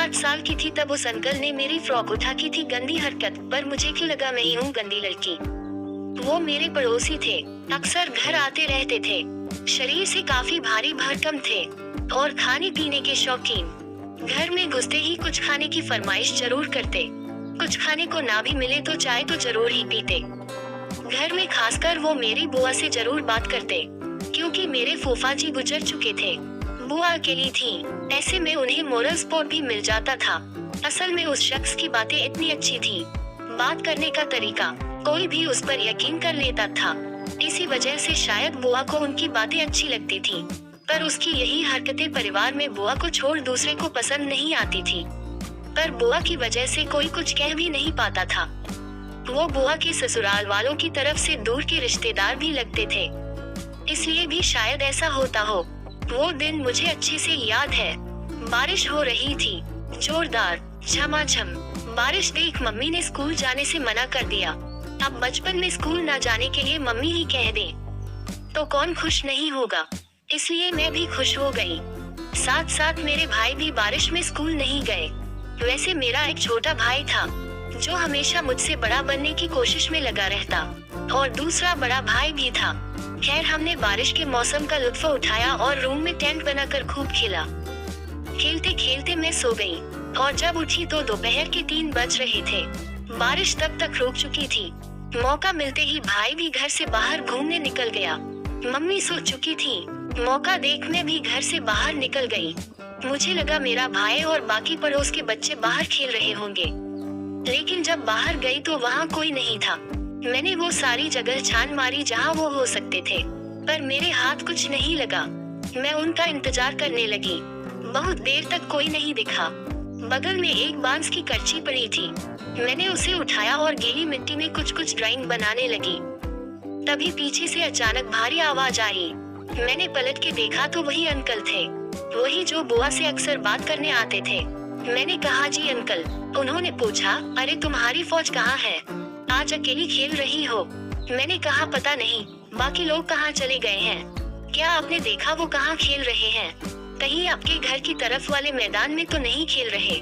7 साल की थी तब उस अंकल ने मेरी फ्रॉक उठा की थी गंदी हरकत पर मुझे क्यों लगा मैं ही हूँ गंदी लड़की। वो मेरे पड़ोसी थे, अक्सर घर आते रहते थे, शरीर से काफी भारी भरकम थे और खाने पीने के शौकीन। घर में घुसते ही कुछ खाने की फरमाइश जरूर करते, कुछ खाने को ना भी मिले तो चाय तो जरूर ही पीते। घर में खासकर वो मेरी बुआ से जरूर बात करते, क्योंकि मेरे फूफा जी गुजर चुके थे। बुआ अकेली थी, ऐसे में उन्हें मोरल सपोर्ट भी मिल जाता था। असल में उस शख्स की बातें इतनी अच्छी थी, बात करने का तरीका, कोई भी उस पर यकीन कर लेता था। इसी वजह से शायद बुआ को उनकी बातें अच्छी लगती थी, पर उसकी यही हरकतें परिवार में बुआ को छोड़ दूसरे को पसंद नहीं आती थी। पर बुआ की वजह से कोई कुछ कह भी नहीं पाता था। वो बुआ के ससुराल वालों की तरफ से दूर के रिश्तेदार भी लगते थे, इसलिए भी शायद ऐसा होता हो। वो दिन मुझे अच्छे से याद है। बारिश हो रही थी, जोरदार, झमाझम। बारिश देख मम्मी ने स्कूल जाने से मना कर दिया। अब बचपन में स्कूल ना जाने के लिए मम्मी ही कह दे तो कौन खुश नहीं होगा, इसलिए मैं भी खुश हो गई। साथ साथ मेरे भाई भी बारिश में स्कूल नहीं गए। वैसे मेरा एक छोटा भाई था जो हमेशा मुझसे बड़ा बनने की कोशिश में लगा रहता, और दूसरा बड़ा भाई भी था। खैर हमने बारिश के मौसम का लुत्फ उठाया और रूम में टेंट बनाकर खूब खेला। खेलते खेलते मैं सो गई और जब उठी तो दोपहर के 3 बज रहे थे। बारिश तब तक रुक चुकी थी। मौका मिलते ही भाई भी घर से बाहर घूमने निकल गया। मम्मी सो चुकी थी। मौका देख मैं भी घर से बाहर निकल गई। मुझे लगा मेरा भाई और बाकी पड़ोस के बच्चे बाहर खेल रहे होंगे, लेकिन जब बाहर गई तो वहाँ कोई नहीं था। मैंने वो सारी जगह छान मारी जहाँ वो हो सकते थे, पर मेरे हाथ कुछ नहीं लगा। मैं उनका इंतजार करने लगी। बहुत देर तक कोई नहीं दिखा। बगल में एक बांस की करची पड़ी थी। मैंने उसे उठाया और गीली मिट्टी में कुछ कुछ ड्राइंग बनाने लगी। तभी पीछे से अचानक भारी आवाज आई। मैंने पलट के देखा तो वही अंकल थे, वही जो बुआ से अक्सर बात करने आते थे। मैंने कहा जी अंकल। उन्होंने पूछा अरे तुम्हारी फौज कहाँ है, आज अकेली खेल रही हो। मैंने कहा पता नहीं, बाकी लोग कहाँ चले गए हैं, क्या आपने देखा वो कहाँ खेल रहे हैं, कहीं आपके घर की तरफ वाले मैदान में तो नहीं खेल रहे।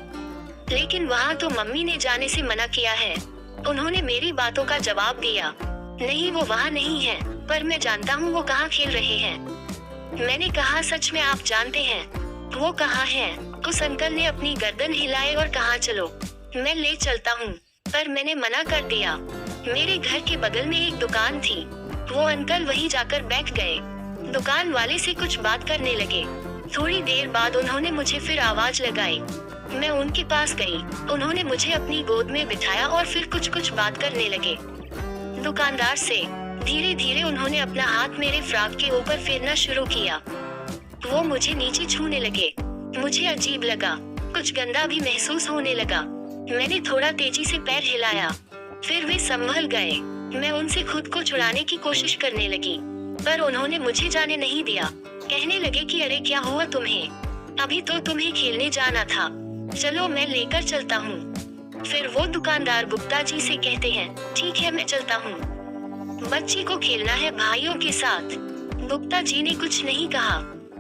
लेकिन वहाँ तो मम्मी ने जाने से मना किया है। उन्होंने मेरी बातों का जवाब दिया, नहीं वो वहाँ नहीं है, पर मैं जानता हूँ वो कहाँ खेल रहे हैं। मैंने कहा सच में आप जानते हैं वो कहाँ है। उस अंकल ने अपनी गर्दन हिलाई और कहा चलो मैं ले चलता हूँ, पर मैंने मना कर दिया। मेरे घर के बगल में एक दुकान थी, वो अंकल वहीं जाकर बैठ गए। दुकान वाले से कुछ बात करने लगे। थोड़ी देर बाद उन्होंने मुझे फिर आवाज लगाई। मैं उनके पास गई। उन्होंने मुझे अपनी गोद में बिठाया और फिर कुछ कुछ बात करने लगे दुकानदार से। धीरे धीरे उन्होंने अपना हाथ मेरे फ्रॉक के ऊपर फेरना शुरू किया। वो मुझे नीचे छूने लगे। मुझे अजीब लगा, कुछ गंदा भी महसूस होने लगा। मैंने थोड़ा तेजी से पैर हिलाया, फिर वे संभल गए। मैं उनसे खुद को छुड़ाने की कोशिश करने लगी, पर उन्होंने मुझे जाने नहीं दिया। कहने लगे कि अरे क्या हुआ तुम्हें, अभी तो तुम्हें खेलने जाना था, चलो मैं लेकर चलता हूँ। फिर वो दुकानदार गुप्ता जी से कहते हैं ठीक है मैं चलता हूँ, बच्ची को खेलना है भाइयों के साथ। गुप्ता जी ने कुछ नहीं कहा,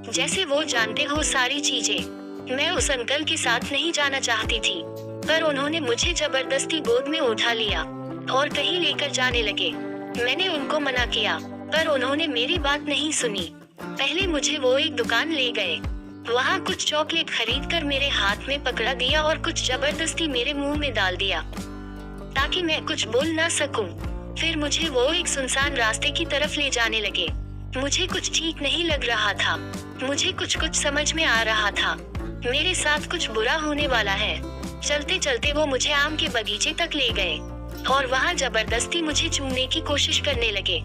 जैसे वो जानते हो सारी चीजें। मैं उस अंकल के साथ नहीं जाना चाहती थी, पर उन्होंने मुझे जबरदस्ती गोद में उठा लिया और कहीं लेकर जाने लगे। मैंने उनको मना किया, पर उन्होंने मेरी बात नहीं सुनी। पहले मुझे वो एक दुकान ले गए, वहाँ कुछ चॉकलेट खरीद कर मेरे हाथ में पकड़ा दिया और कुछ जबरदस्ती मेरे मुंह में डाल दिया ताकि मैं कुछ बोल ना सकूं। फिर मुझे वो एक सुनसान रास्ते की तरफ ले जाने लगे। मुझे कुछ ठीक नहीं लग रहा था, मुझे कुछ समझ में आ रहा था, मेरे साथ कुछ बुरा होने वाला है। चलते चलते वो मुझे आम के बगीचे तक ले गए और वहाँ जबरदस्ती मुझे चूमने की कोशिश करने लगे।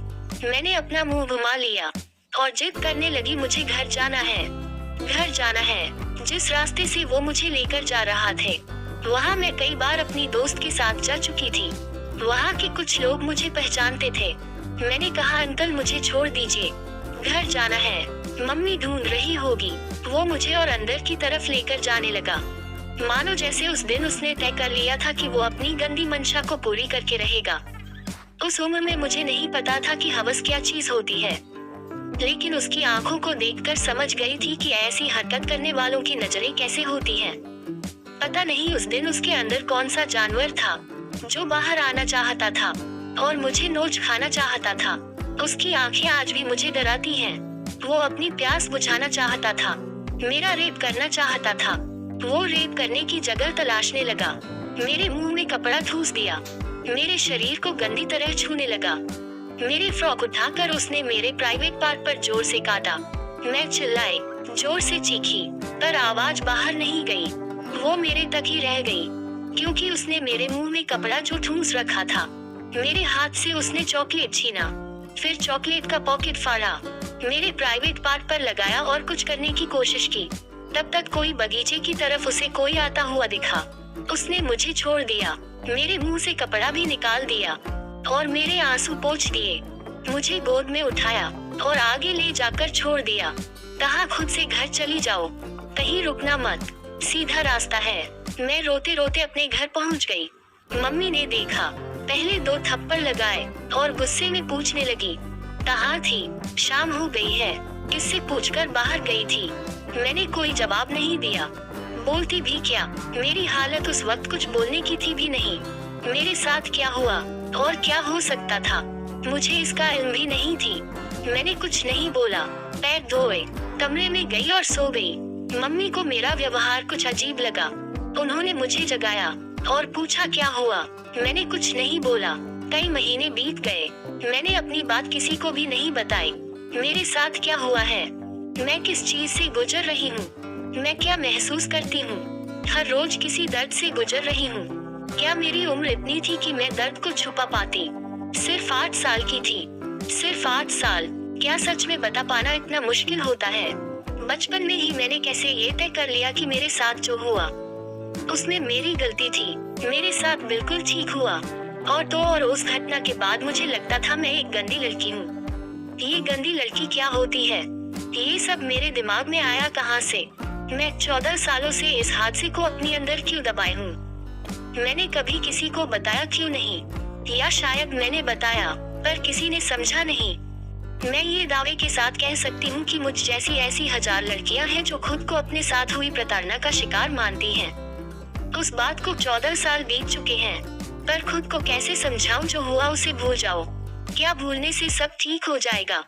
मैंने अपना मुंह घुमा लिया और जिद करने लगी मुझे घर जाना है, घर जाना है। जिस रास्ते से वो मुझे लेकर जा रहा थे, वहाँ मैं कई बार अपनी दोस्त के साथ जा चुकी थी। वहाँ के कुछ लोग मुझे पहचानते थे। मैंने कहा अंकल मुझे छोड़ दीजिए, घर जाना है, मम्मी ढूंढ रही होगी। वो मुझे और अंदर की तरफ लेकर जाने लगा, मानो जैसे उस दिन उसने तय कर लिया था कि वो अपनी गंदी मंशा को पूरी करके रहेगा। उस उम्र में मुझे नहीं पता था कि हवस क्या चीज होती है, लेकिन उसकी आंखों को देखकर समझ गई थी कि ऐसी हरकत करने वालों की नजरें कैसे होती हैं। पता नहीं उस दिन उसके अंदर कौन सा जानवर था जो बाहर आना चाहता था और मुझे नोच खाना चाहता था। उसकी आंखें आज भी मुझे डराती हैं। वो अपनी प्यास बुझाना चाहता था, मेरा रेप करना चाहता था। वो रेप करने की जगह तलाशने लगा, मेरे मुंह में कपड़ा ठूस दिया, मेरे शरीर को गंदी तरह छूने लगा। मेरी फ्रॉक उठाकर उसने मेरे प्राइवेट पार्ट पर जोर से काटा। मैं चिल्लाई, जोर से चीखी, पर आवाज बाहर नहीं गई। वो मेरे तक ही रह गई, क्योंकि उसने मेरे मुंह में कपड़ा जो ठूस रखा था। मेरे हाथ से उसने चॉकलेट छीना, फिर चॉकलेट का पॉकेट फाड़ा, मेरे प्राइवेट पार्ट पर लगाया और कुछ करने की कोशिश की। तब तक कोई बगीचे की तरफ उसे कोई आता हुआ दिखा। उसने मुझे छोड़ दिया, मेरे मुंह से कपड़ा भी निकाल दिया और मेरे आंसू पोंछ दिए। मुझे गोद में उठाया और आगे ले जाकर छोड़ दिया। कहा खुद से घर चली जाओ, कहीं रुकना मत, सीधा रास्ता है। मैं रोते रोते अपने घर पहुंच गई। मम्मी ने देखा, पहले 2 थप्पड़ लगाए और गुस्से में पूछने लगी, कहाँ थी? शाम हो गई है, किससे पूछकर बाहर गई थी? मैंने कोई जवाब नहीं दिया, बोलती भी क्या? मेरी हालत उस वक्त कुछ बोलने की थी भी नहीं। मेरे साथ क्या हुआ और क्या हो सकता था, मुझे इसका इल्म भी नहीं थी। मैंने कुछ नहीं बोला, पैर धोए, कमरे में गई और सो गई। मम्मी को मेरा व्यवहार कुछ अजीब लगा। उन्होंने मुझे जगाया और पूछा क्या हुआ। मैंने कुछ नहीं बोला। कई महीने बीत गए, मैंने अपनी बात किसी को भी नहीं बताई। मेरे साथ क्या हुआ है, मैं किस चीज से गुजर रही हूँ, मैं क्या महसूस करती हूँ। हर रोज किसी दर्द से गुजर रही हूँ। क्या मेरी उम्र इतनी थी कि मैं दर्द को छुपा पाती? सिर्फ 8 साल की थी, सिर्फ 8 साल। क्या सच में बता पाना इतना मुश्किल होता है? बचपन में ही मैंने कैसे ये तय कर लिया कि मेरे साथ जो हुआ उसमें मेरी गलती थी, मेरे साथ बिल्कुल ठीक हुआ। और उस घटना के बाद मुझे लगता था मैं एक गंदी लड़की हूँ। ये गंदी लड़की क्या होती है, ये सब मेरे दिमाग में आया कहाँ से? मैं 14 सालों से इस हादसे को अपने अंदर क्यों दबाए हूँ? मैंने कभी किसी को बताया क्यों नहीं? या शायद मैंने बताया पर किसी ने समझा नहीं। मैं ये दावे के साथ कह सकती हूँ कि मुझ जैसी ऐसी 1000 लड़कियाँ हैं जो खुद को अपने साथ हुई प्रताड़ना का शिकार मानती हैं। उस बात को 14 साल बीत चुके हैं, पर खुद को कैसे समझाऊं जो हुआ उसे भूल जाओ। क्या भूलने से सब ठीक हो जाएगा?